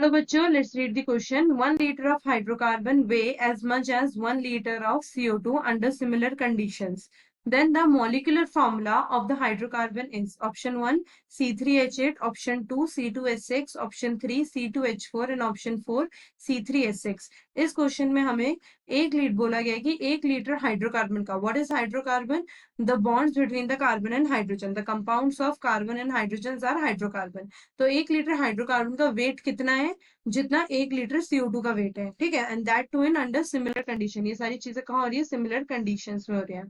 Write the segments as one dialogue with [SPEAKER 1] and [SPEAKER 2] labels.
[SPEAKER 1] चलो बच्चों, let's read the question. 1 liter of hydrocarbon weigh as much as 1 liter of CO2 under similar conditions. Then the molecular formula of the hydrocarbon is option 1 C3H8, option 2 C2H6, option 3 C2H4 and option 4 C3H6. इस question में हमें एक litre बोला गया है कि 1 litre hydrocarbon का. What is hydrocarbon? The bonds between the carbon and hydrogen. The compounds of carbon and hydrogen are hydrocarbon. तो 1 लीटर हाइड्रोकार्बन का वेट कितना है? जितना 1 लीटर CO2 का वेट है. ठीक है. And that too in under similar condition. ये सारी चीजें कहाँ हो रही है? सिमिलर कंडीशंस में हो रही है.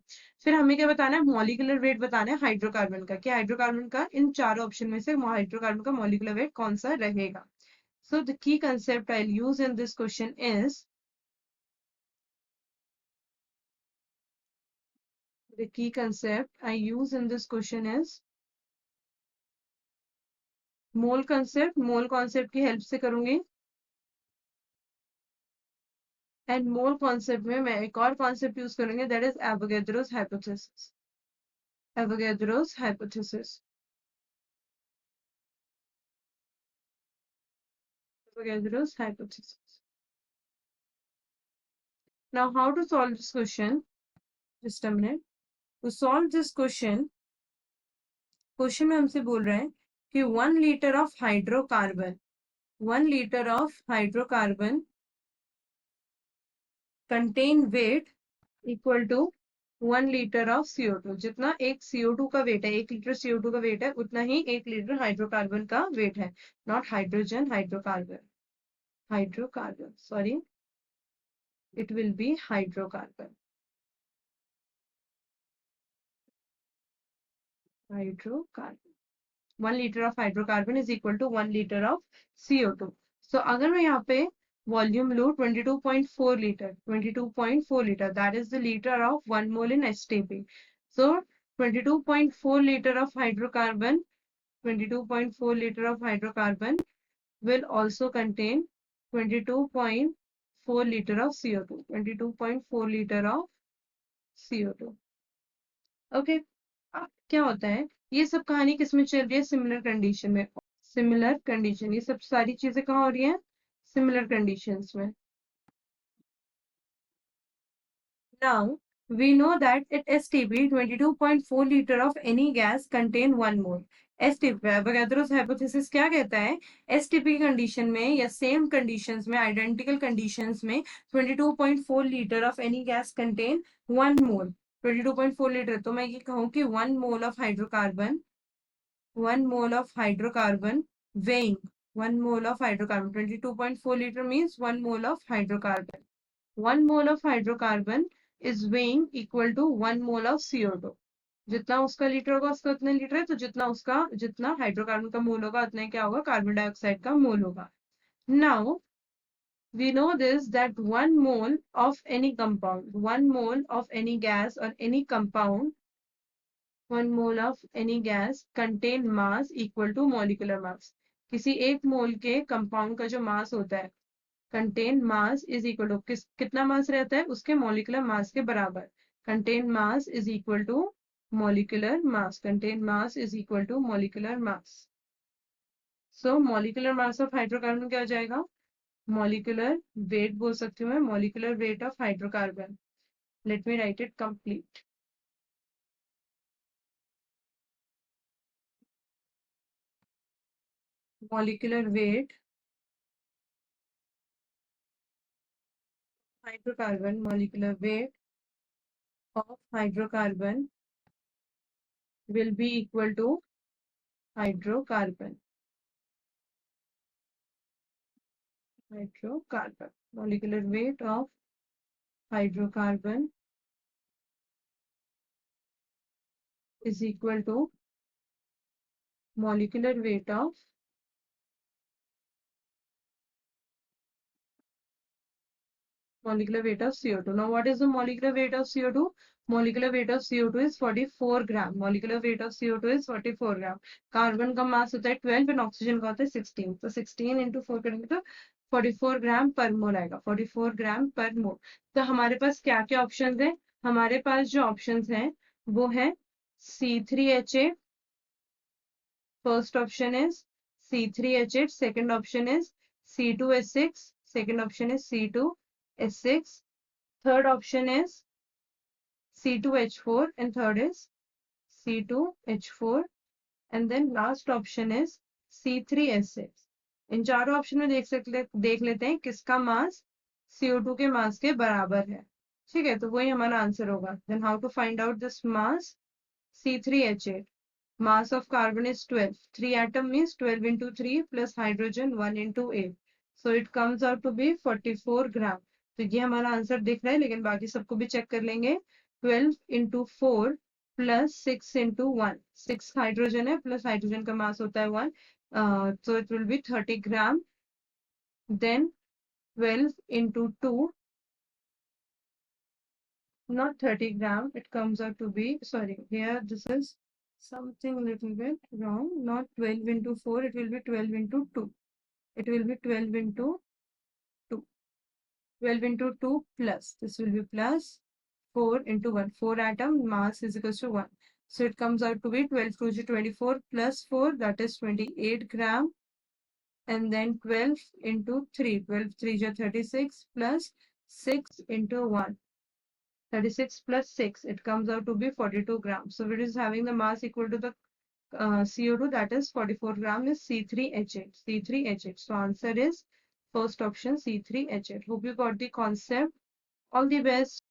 [SPEAKER 1] फिर हमें क्या बताना है? मॉलिक्यूलर वेट बताना है हाइड्रोकार्बन का. कि हाइड्रोकार्बन का इन चारों ऑप्शन में से हाइड्रोकार्बन का मॉलिक्यूलर वेट कौन सा रहेगा. So the key concept I use in this question is the key concept I use in this question is mole concept. Mole concept की हेल्प से करूंगी. एंड मोल कॉन्सेप्ट में मैं एक और कॉन्सेप्ट यूज करूंगी, that is Avogadro's hypothesis. Avogadro's hypothesis. Avogadro's hypothesis. Now how to solve this question? Just a minute. To solve this question में हमसे बोल रहे हैं कि 1 liter of hydrocarbon, 1 liter of hydrocarbon contain weight equal to 1 liter of CO2. जितना एक CO2 का wait है, 1 लीटर CO2 का वेट है, उतना ही 1 लीटर हाइड्रोकार्बन का वेट है. Not hydrogen, hydrocarbon. Hydrocarbon, sorry, it will be hydrocarbon. Hydrocarbon. 1 liter of hydrocarbon is equal to 1 liter of CO2. So अगर मैं यहाँ पे वॉल्यूम लू 22.4 litre, 22.4 litre, that is the liter of 1 mole in HTP. So 22.4 liter of hydrocarbon, 22.4 liter of hydrocarbon will also contain 22.4 liter of CO2. 22.4 liter of CO2. Okay. अब क्या होता है? ये सब कहानी किसमें चल रही है? सिमिलर कंडीशन में. सिमिलर कंडीशन, ये सब सारी चीजें कहाँ हो रही हैं? सिमिलर कंडीशंस में. Now we know that at STP 22.4 liter of any gas contain 1 mole. STP Avogadro's hypothesis क्या कहता है? STP कंडीशन में या सेम कंडीशंस में, आइडेंटिकल कंडीशंस में 22.4 litre of any gas contain 1 mole. 22.4 litre, तो मैं ये कहूँ कि 1 mole of hydrocarbon, 1 mole of hydrocarbon weighing 1 mole of hydrocarbon. 22.4 liter means 1 mole of hydrocarbon. 1 mole of hydrocarbon is weighing equal to 1 mole of CO2. जितना उसका litre होगा उसका उतना लीटर है, तो जितना हाइड्रोकार्बन का मोल होगा उतना क्या होगा? कार्बन डाइऑक्साइड का मोल होगा. Now we know this that 1 mole of any compound, 1 mole of any gas or any compound, 1 mole of any gas contain mass equal to molecular mass. किसी एक मोल के कंपाउंड का जो मास होता है, contain mass is equal to कितना मास रहता है? उसके मोलिकुलर मास के बराबर. contain mass is equal to molecular mass. contain mass is equal to molecular mass. So molecular mass of hydrocarbon क्या हो जाएगा? molecular weight बोल सकती हूँ मैं, molecular weight of hydrocarbon. Let me write it complete. molecular weight hydrocarbon, molecular weight of hydrocarbon will be equal to hydrocarbon. Hydrocarbon. Molecular weight of hydrocarbon is equal to molecular weight of CO2. Now what is the molecular weight of CO2? Molecular weight of CO2 is 44 gram. Molecular weight of CO2 is 44 gram. Carbon का मास होता है 12 और oxygen का होता है 16. तो 16 into 4 करेंगे तो 44 ग्राम पर मोल आएगा. 44 ग्राम पर मोल. तो हमारे पास क्या क्या ऑप्शंस हैं? हमारे पास जो ऑप्शंस हैं वो है C3H8. First option is C3H8. Second option is C2H6. Second option is C2H6. Third option is C2H4 and third is C2H4 and then last option is C3H6. इन चारों ऑप्शन में देख लेते हैं किसका मास CO2 के मास के बराबर है. ठीक है, तो वही हमारा आंसर होगा. Then how to find out this mass? C3H8. Mass of carbon is 12. 3 atom means 12 into 3 plus hydrogen 1 into 8. So it comes out to be 44 gram. तो ये हमारा आंसर दिख रहा है, लेकिन बाकी सबको भी चेक कर लेंगे. 12 into 4 plus 6 into 1. 6 हाइड्रोजन है प्लस हाइड्रोजन का मास होता है 1. So it will be 30 gram. Then 12 into 2, not 30 gram, it comes out to be, sorry, here this is something little bit wrong. Not 12 into 4, it will be 12 into 2. It will be 12 into 2. 12 into 2 plus, this will be plus 4 into 1. 4 atom mass is equals to 1. So it comes out to be 12 to 24 plus 4, that is 28 gram. And then 12 into 3, 12 3 is 36 plus 6 into 1. 36 plus 6, it comes out to be 42 grams. So it is having the mass equal to the CO2, that is 44 gram is C3H8. C3H8. So answer is first option C3H8. Hope you got the concept. All the best.